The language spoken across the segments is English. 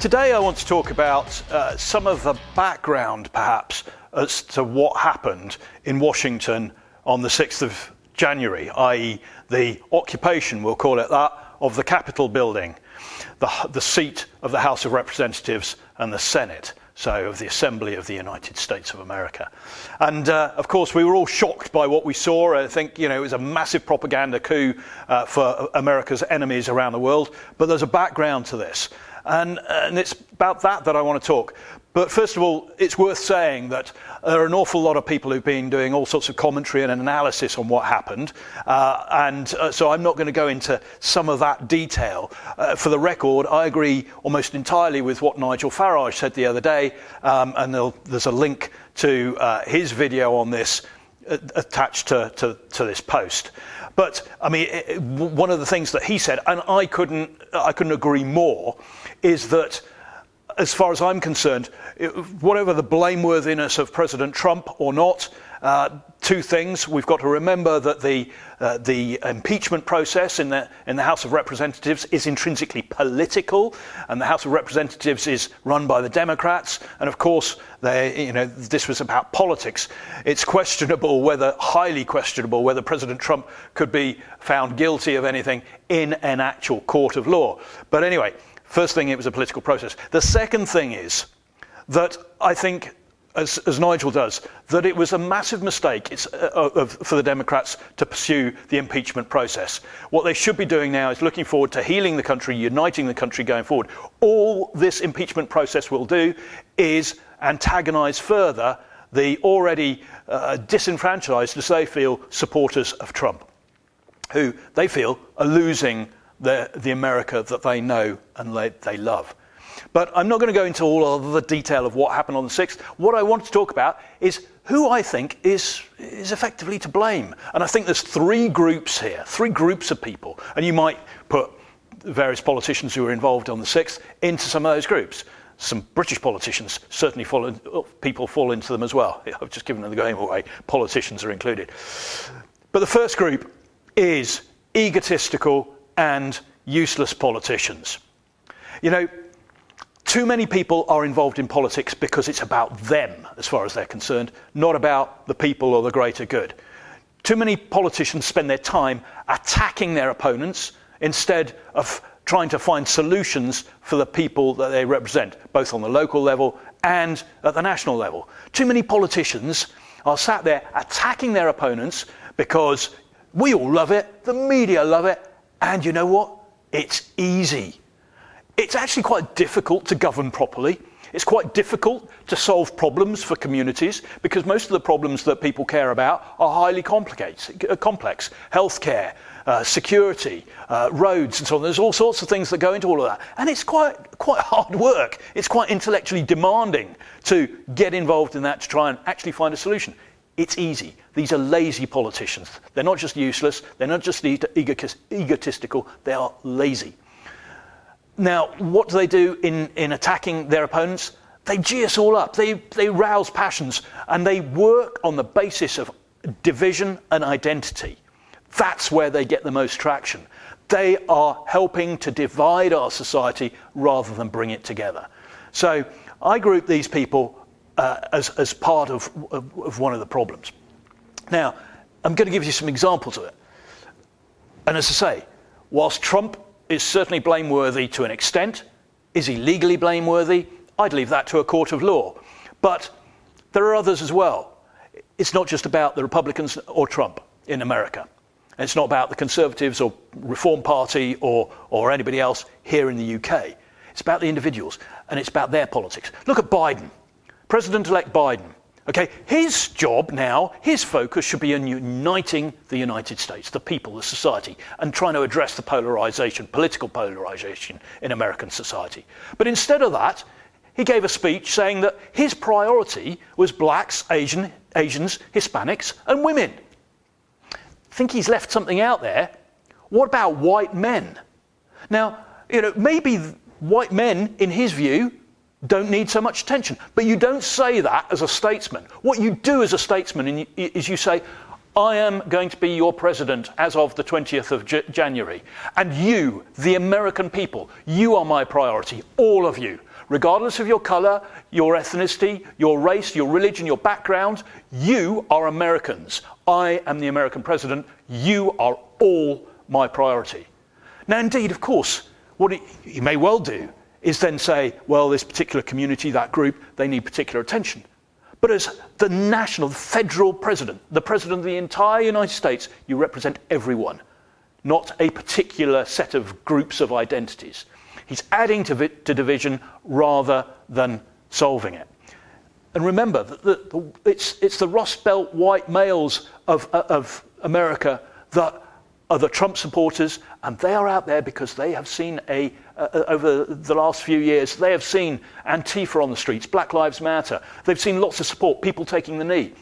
Today I want to talk about some of the background, perhaps, as to what happened in Washington on the 6th of January, i.e. the occupation, we'll call it that, of the Capitol building, the seat of the House of Representatives and the Senate, so of the Assembly of the United States of America. And of course we were all shocked by what we saw. I think, it was a massive propaganda coup for America's enemies around the world, but there's a background to this. And it's about that I want to talk. But first of all, it's worth saying that there are an awful lot of people who've been doing all sorts of commentary and analysis on what happened. So I'm not going to go into some of that detail. For the record, I agree almost entirely with what Nigel Farage said the other day. And there's a link to his video on this attached to this post. But I mean, one of the things that he said, and I couldn't agree more, is that as far as I'm concerned, whatever the blameworthiness of President Trump or not, two things. We've got to remember that the impeachment process in the House of Representatives is intrinsically political, and the House of Representatives is run by the Democrats. And of course, this was about politics. It's highly questionable, whether President Trump could be found guilty of anything in an actual court of law. But anyway, first thing, it was a political process. The second thing is that I think, as Nigel does, that it was a massive mistake for the Democrats to pursue the impeachment process. What they should be doing now is looking forward to healing the country, uniting the country going forward. All this impeachment process will do is antagonize further the already disenfranchised, as they feel, supporters of Trump, who they feel are losing the America that they know and they love. But I'm not going to go into all of the detail of what happened on the 6th. What I want to talk about is who I think is effectively to blame. And I think there's three groups here, three groups of people. And you might put various politicians who were involved on the 6th into some of those groups. Some British politicians certainly people fall into them as well. I've just given them the game away. Politicians are included. But the first group is egotistical and useless politicians. Too many people are involved in politics because it's about them, as far as they're concerned, not about the people or the greater good. Too many politicians spend their time attacking their opponents instead of trying to find solutions for the people that they represent, both on the local level and at the national level. Too many politicians are sat there attacking their opponents because we all love it, the media love it, and you know what? It's easy. It's actually quite difficult to govern properly. It's quite difficult to solve problems for communities because most of the problems that people care about are highly complex. Healthcare, security, roads and so on. There's all sorts of things that go into all of that. And it's quite hard work. It's quite intellectually demanding to get involved in that to try and actually find a solution. It's easy. These are lazy politicians. They're not just useless. They're not just egotistical. They are lazy. Now, what do they do in attacking their opponents? They gee us all up. They rouse passions, and they work on the basis of division and identity. That's where they get the most traction. They are helping to divide our society rather than bring it together. So I group these people as part of one of the problems. Now, I'm going to give you some examples of it. And as I say, whilst Trump is certainly blameworthy to an extent, is he legally blameworthy? I'd leave that to a court of law. But there are others as well. It's not just about the Republicans or Trump in America. It's not about the Conservatives or Reform Party or anybody else here in the UK. It's about the individuals, and it's about their politics. Look at Biden, President-elect Biden. Okay, his job now, his focus should be on uniting the United States, the people, the society, and trying to address the political polarization in American society. But instead of that, he gave a speech saying that his priority was blacks, Asians, Hispanics, and women. I think he's left something out there. What about white men? Now, maybe white men, in his view, don't need so much attention. But you don't say that as a statesman. What you do as a statesman is you say, I am going to be your president as of the 20th of January. And you, the American people, you are my priority, all of you. regardless of your colour, your ethnicity, your race, your religion, your background, you are Americans. I am the American president. You are all my priority. Now, indeed, of course, what he may well do is then say, well, this particular community, that group, they need particular attention. But as the national, the federal president, the president of the entire United States, you represent everyone, not a particular set of groups of identities. He's adding to division rather than solving it. And remember, that it's the Rust Belt white males of America that are the Trump supporters, and they are out there because they have seen over the last few years, they have seen Antifa on the streets, Black Lives Matter. They've seen lots of support, people taking the knee,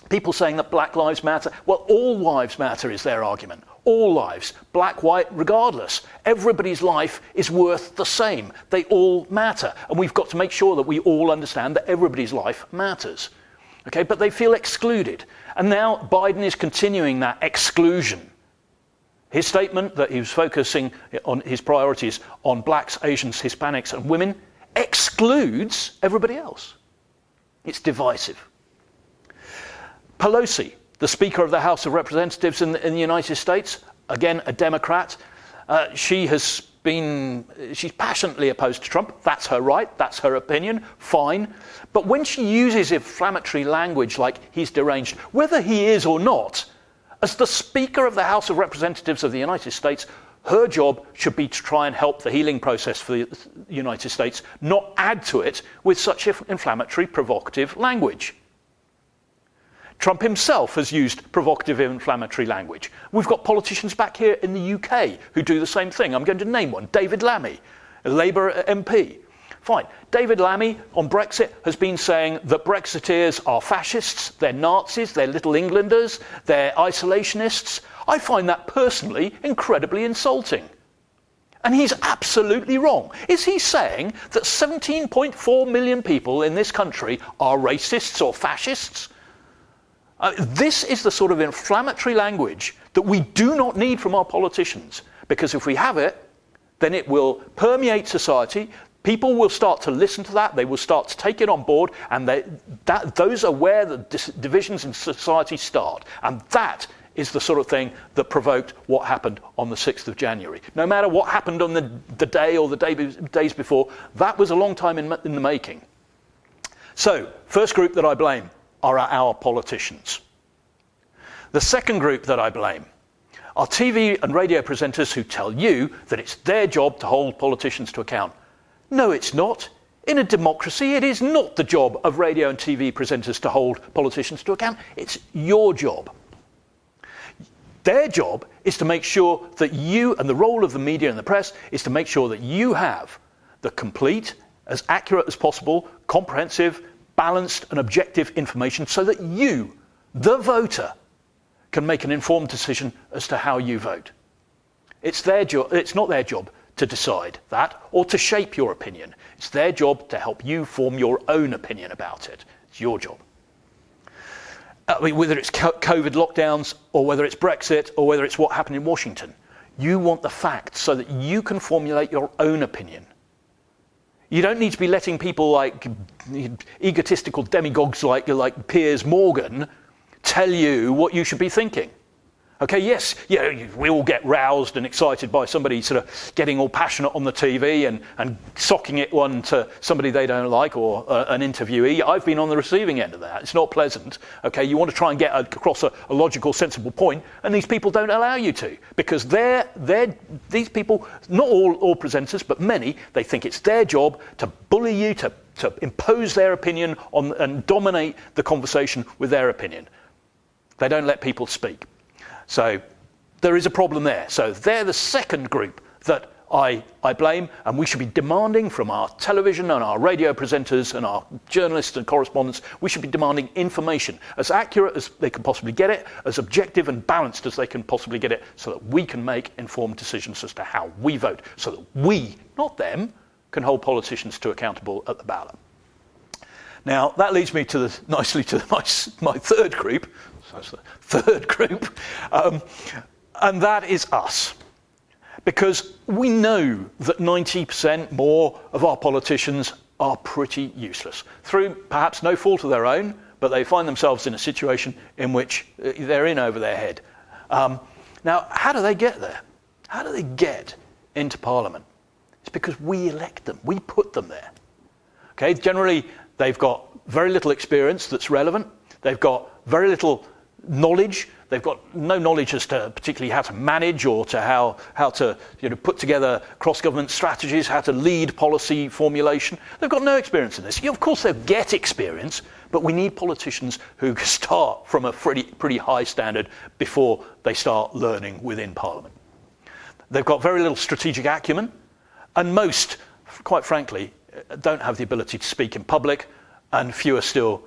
people saying that Black Lives Matter. Well, all lives matter is their argument. All lives, black, white, regardless. Everybody's life is worth the same. They all matter. And we've got to make sure that we all understand that everybody's life matters. Okay, but they feel excluded. And now Biden is continuing that exclusion. His statement that he was focusing on his priorities on blacks, Asians, Hispanics, and women excludes everybody else. It's divisive. Pelosi, the Speaker of the House of Representatives in the United States, again a Democrat, she's passionately opposed to Trump. That's her right, that's her opinion, fine. But when she uses inflammatory language like he's deranged, whether he is or not, as the Speaker of the House of Representatives of the United States, her job should be to try and help the healing process for the United States, not add to it with such inflammatory, provocative language. Trump himself has used provocative, inflammatory language. We've got politicians back here in the UK who do the same thing. I'm going to name one, David Lammy, a Labour MP. Fine. David Lammy on Brexit has been saying that Brexiteers are fascists, they're Nazis, they're Little Englanders, they're isolationists. I find that personally incredibly insulting. And he's absolutely wrong. Is he saying that 17.4 million people in this country are racists or fascists? This is the sort of inflammatory language that we do not need from our politicians, because if we have it, then it will permeate society. People will start to listen to that, they will start to take it on board, and those are where the divisions in society start. And that is the sort of thing that provoked what happened on the 6th of January. No matter what happened on the day or the days before, that was a long time in the making. So, first group that I blame are our politicians. The second group that I blame are TV and radio presenters who tell you that it's their job to hold politicians to account. No, it's not. In a democracy, it is not the job of radio and TV presenters to hold politicians to account. It's your job. Their job is to make sure that you, and the role of the media and the press, is to make sure that you have the complete, as accurate as possible, comprehensive, balanced and objective information so that you, the voter, can make an informed decision as to how you vote. It's their job. It's not their job to decide that or to shape your opinion. It's their job to help you form your own opinion about it. It's your job. Whether it's COVID lockdowns or whether it's Brexit or whether it's what happened in Washington, you want the facts so that you can formulate your own opinion. You don't need to be letting people like egotistical demagogues like Piers Morgan tell you what you should be thinking. Okay, yes, we all get roused and excited by somebody sort of getting all passionate on the TV and socking it one to somebody they don't like or an interviewee. I've been on the receiving end of that. It's not pleasant. Okay, you want to try and get across a logical, sensible point, and these people don't allow you to, because these people, not all presenters, but many, they think it's their job to bully you, to impose their opinion on and dominate the conversation with their opinion. They don't let people speak. So there is a problem there. So they're the second group that I blame, and we should be demanding from our television and our radio presenters and our journalists and correspondents, we should be demanding information as accurate as they can possibly get it, as objective and balanced as they can possibly get it, so that we can make informed decisions as to how we vote, so that we, not them, can hold politicians to accountable at the ballot. Now, that leads me nicely to my third group. So that's the third group. And that is us. Because we know that 90% more of our politicians are pretty useless. Through perhaps no fault of their own, but they find themselves in a situation in which they're in over their head. Now, how do they get there? How do they get into Parliament? It's because we elect them. We put them there. Okay, generally, they've got very little experience that's relevant. They've got very little knowledge. They've got no knowledge as to particularly how to manage or to how to put together cross-government strategies, how to lead policy formulation. They've got no experience in this. Of course, they'll get experience, but we need politicians who start from a pretty high standard before they start learning within Parliament. They've got very little strategic acumen, and most, quite frankly, don't have the ability to speak in public, and fewer still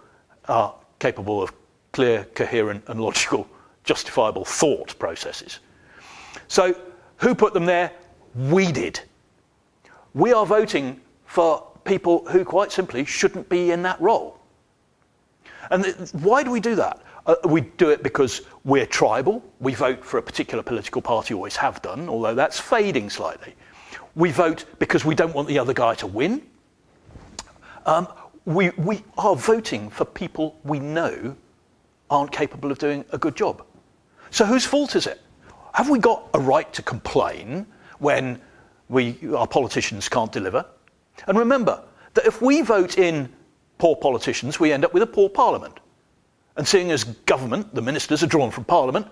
are capable of clear, coherent and logical, justifiable thought processes. So who put them there? We did. We are voting for people who quite simply shouldn't be in that role. And why do we do that? We do it because we're tribal. We vote for a particular political party, always have done, although that's fading slightly. We vote because we don't want the other guy to win. We are voting for people we know aren't capable of doing a good job. So whose fault is it? Have we got a right to complain when our politicians can't deliver? And remember that if we vote in poor politicians, we end up with a poor Parliament. And seeing as government, the ministers are drawn from Parliament,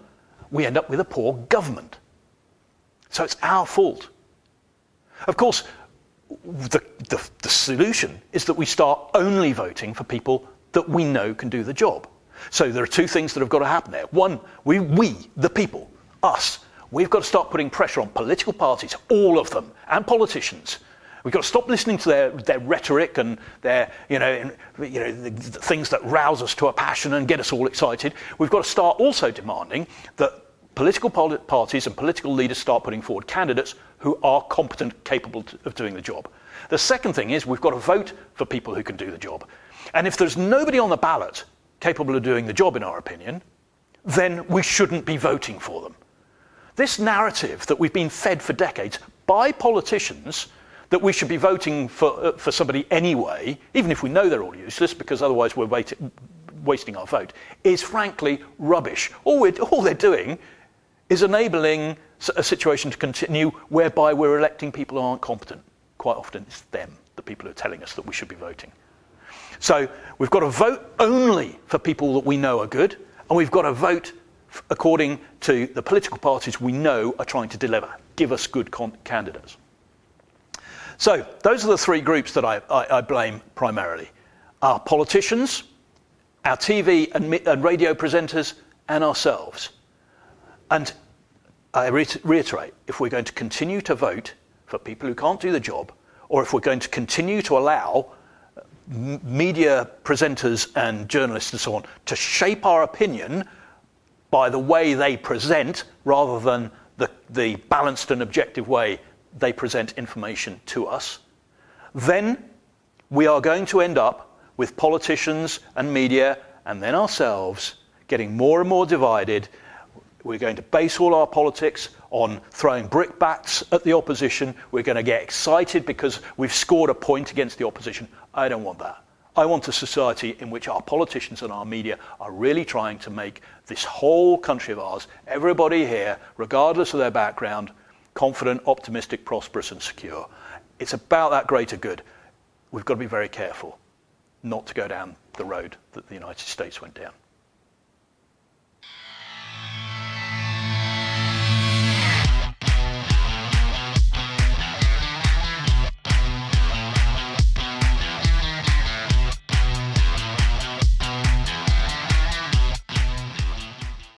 we end up with a poor government. So it's our fault. Of course, the solution is that we start only voting for people that we know can do the job. So there are two things that have got to happen there. One, we, the people, us, we've got to start putting pressure on political parties, all of them, and politicians. We've got to stop listening to their rhetoric and their, the things that rouse us to a passion and get us all excited. We've got to start also demanding that political parties and political leaders start putting forward candidates who are competent, capable of doing the job. The second thing is we've got to vote for people who can do the job. And if there's nobody on the ballot capable of doing the job, in our opinion, then we shouldn't be voting for them. This narrative that we've been fed for decades by politicians that we should be voting for somebody anyway, even if we know they're all useless, because otherwise we're wasting our vote, is frankly rubbish. All they're doing is enabling a situation to continue whereby we're electing people who aren't competent. Quite often it's them, the people who are telling us that we should be voting. So we've got to vote only for people that we know are good, and we've got to vote according to the political parties we know are trying to deliver. Give us good candidates. So those are the three groups that I blame primarily. Our politicians, our TV and radio presenters, and ourselves. And I reiterate, if we're going to continue to vote for people who can't do the job, or if we're going to continue to allow media presenters and journalists and so on to shape our opinion by the way they present rather than the balanced and objective way they present information to us, then we are going to end up with politicians and media and then ourselves getting more and more divided. We're going to base all our politics on throwing brickbats at the opposition. We're going to get excited because we've scored a point against the opposition. I don't want that. I want a society in which our politicians and our media are really trying to make this whole country of ours, everybody here, regardless of their background, confident, optimistic, prosperous and secure. It's about that greater good. We've got to be very careful not to go down the road that the United States went down.